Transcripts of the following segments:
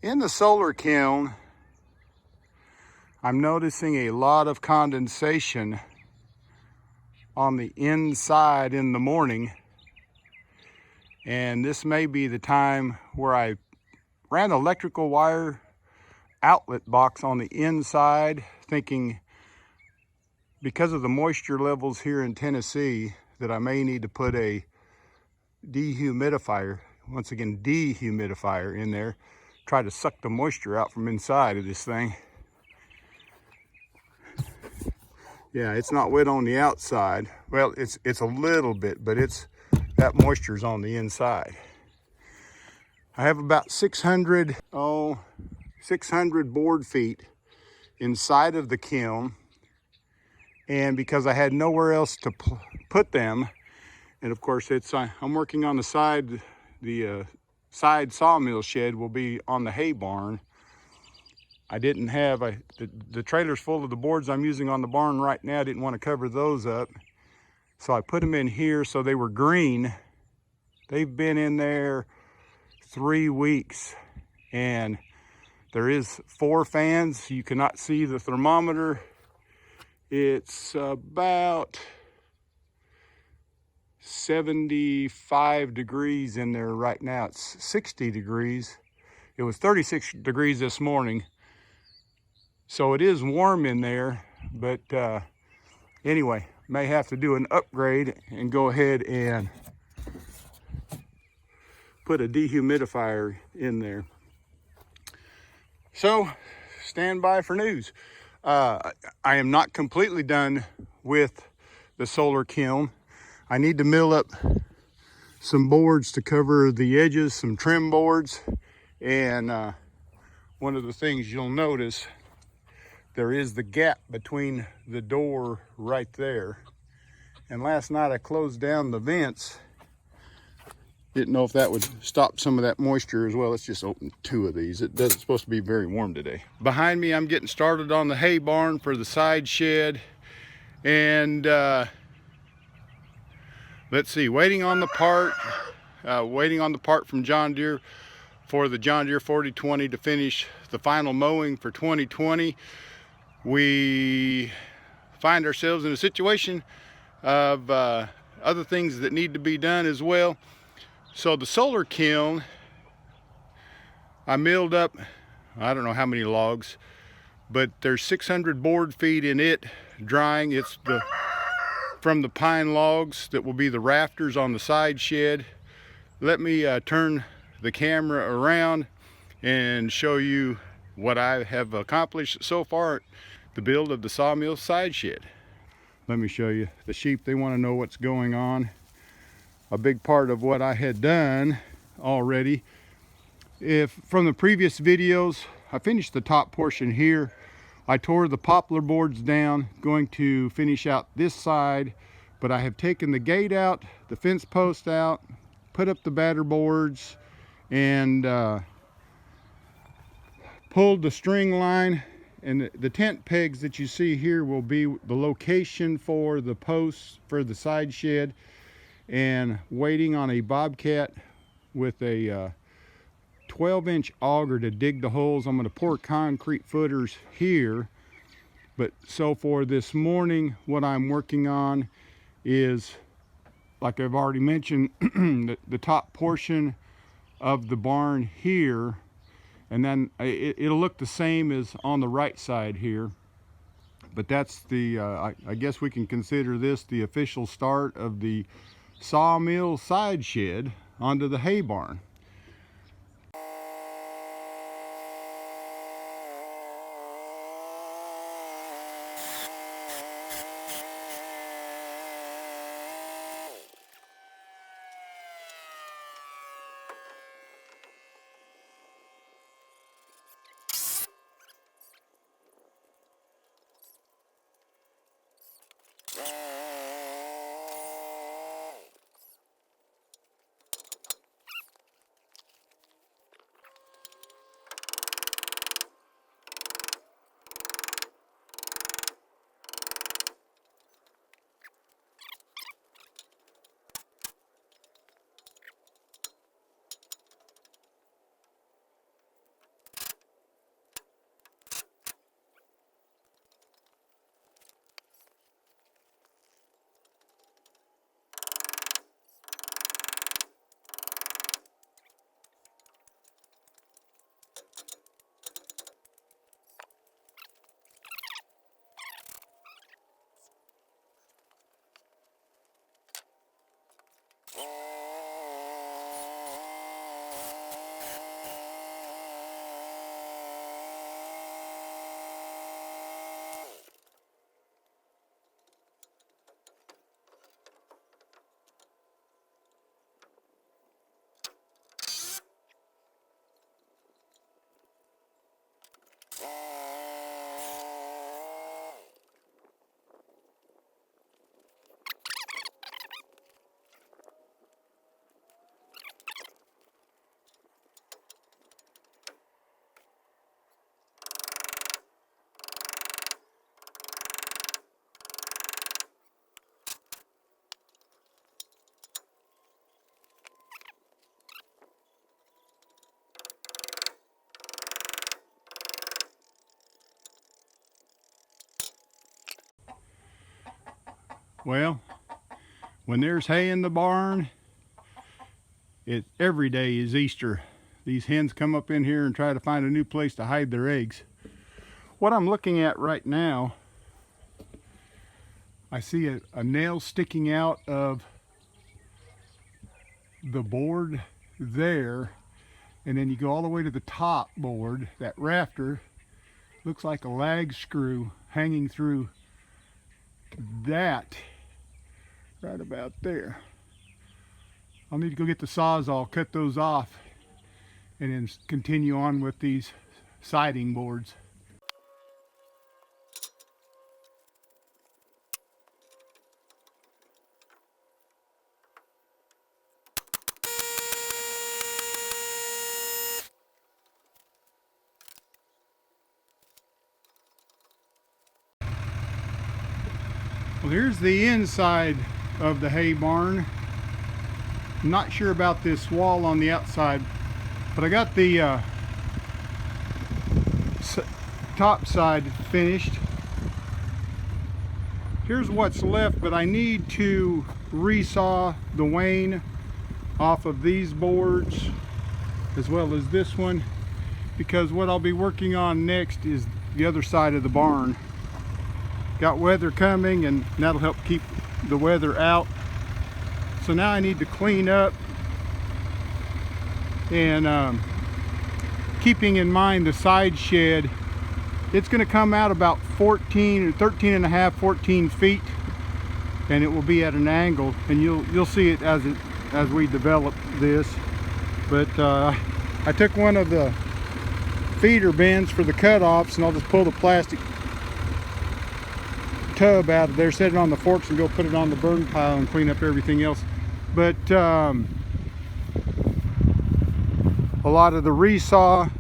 In the solar kiln, I'm noticing a lot of condensation on the inside in the morning. And this may be the time where I ran an electrical wire outlet box on the inside, thinking because of the moisture levels here in Tennessee that I may need to put a dehumidifier, once again dehumidifier in there, try to suck the moisture out from inside of this thing. Yeah, it's not wet on the outside. Well, it's a little bit, but that moisture's on the inside. I have about 600 board feet inside of the kiln, and because I had nowhere else to put them, and of course I'm working on the side, the side sawmill shed will be on the hay barn. I didn't have, the trailer's full of the boards I'm using on the barn right now. I didn't want to cover those up. So I put them in here so they were green. They've been in there 3 weeks, and there is 4 fans. You cannot see the thermometer. It's about 75 degrees in there right now. It's 60 degrees. It was 36 degrees this morning. So it is warm in there, but anyway, may have to do an upgrade and go ahead and put a dehumidifier in there. So stand by for news. I am not completely done with the solar kiln. I need to mill up some boards to cover the edges, some trim boards, and one of the things you'll notice, there is the gap between the door right there. And last night I closed down the vents. Didn't know if that would stop some of that moisture as well. Let's just open 2 of these. It's supposed to be very warm today. Behind me, I'm getting started on the hay barn for the side shed. And let's see, waiting on the part from John Deere for the John Deere 4020 to finish the final mowing for 2020. We find ourselves in a situation of other things that need to be done as well. So the solar kiln, I milled up, I don't know how many logs, but there's 600 board feet in it drying. It's from the pine logs that will be the rafters on the side shed. Let me turn the camera around and show you what I have accomplished so far, the build of the sawmill side shed. Let me show you the sheep. They want to know what's going on. A big part of what I had done already, from the previous videos, I finished the top portion here. I tore the poplar boards down, going to finish out this side, but I have taken the gate out, the fence post out, put up the batter boards, and pulled the string line. And the tent pegs that you see here will be the location for the posts for the side shed, and waiting on a bobcat with a 12-inch auger to dig the holes. I'm going to pour concrete footers here. But so for this morning, what I'm working on is, like I've already mentioned, the top portion of the barn here. And then it'll look the same as on the right side here. But that's the, I guess we can consider this the official start of the sawmill side shed onto the hay barn. Well, when there's hay in the barn, every day is Easter. These hens come up in here and try to find a new place to hide their eggs. What I'm looking at right now, I see a nail sticking out of the board there, and then you go all the way to the top board. That rafter looks like a lag screw hanging through that right about there. I'll need to go get the Sawzall, cut those off, and then continue on with these siding boards. Well, here's the inside of the hay barn. I'm not sure about this wall on the outside, but I got the top side finished. Here's what's left, but I need to resaw the wane off of these boards as well as this one, because what I'll be working on next is the other side of the barn. Got weather coming, and that'll help keep the weather out. So now I need to clean up, and keeping in mind the side shed, it's going to come out about 13 and a half, 14 feet, and it will be at an angle, and you'll see it as we develop this. But I took one of the feeder bins for the cutoffs, and I'll just pull the plastic tub out of there, set it on the forks, and go put it on the burn pile and clean up everything else. But a lot of the resaw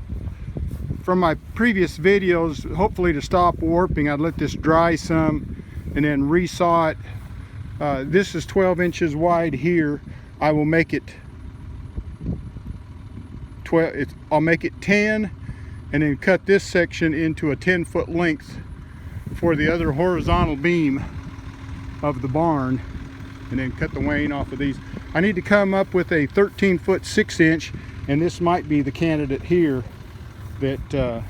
from my previous videos, hopefully to stop warping, I'd let this dry some and then resaw it. This is 12 inches wide here. I will make it 12. I'll make it 10, and then cut this section into a 10-foot length for the other horizontal beam of the barn, and then cut the wane off of these. I need to come up with a 13-foot 6-inch, and this might be the candidate here that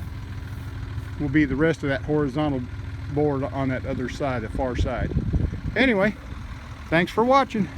will be the rest of that horizontal board on that other side, the far side. Anyway, thanks for watching.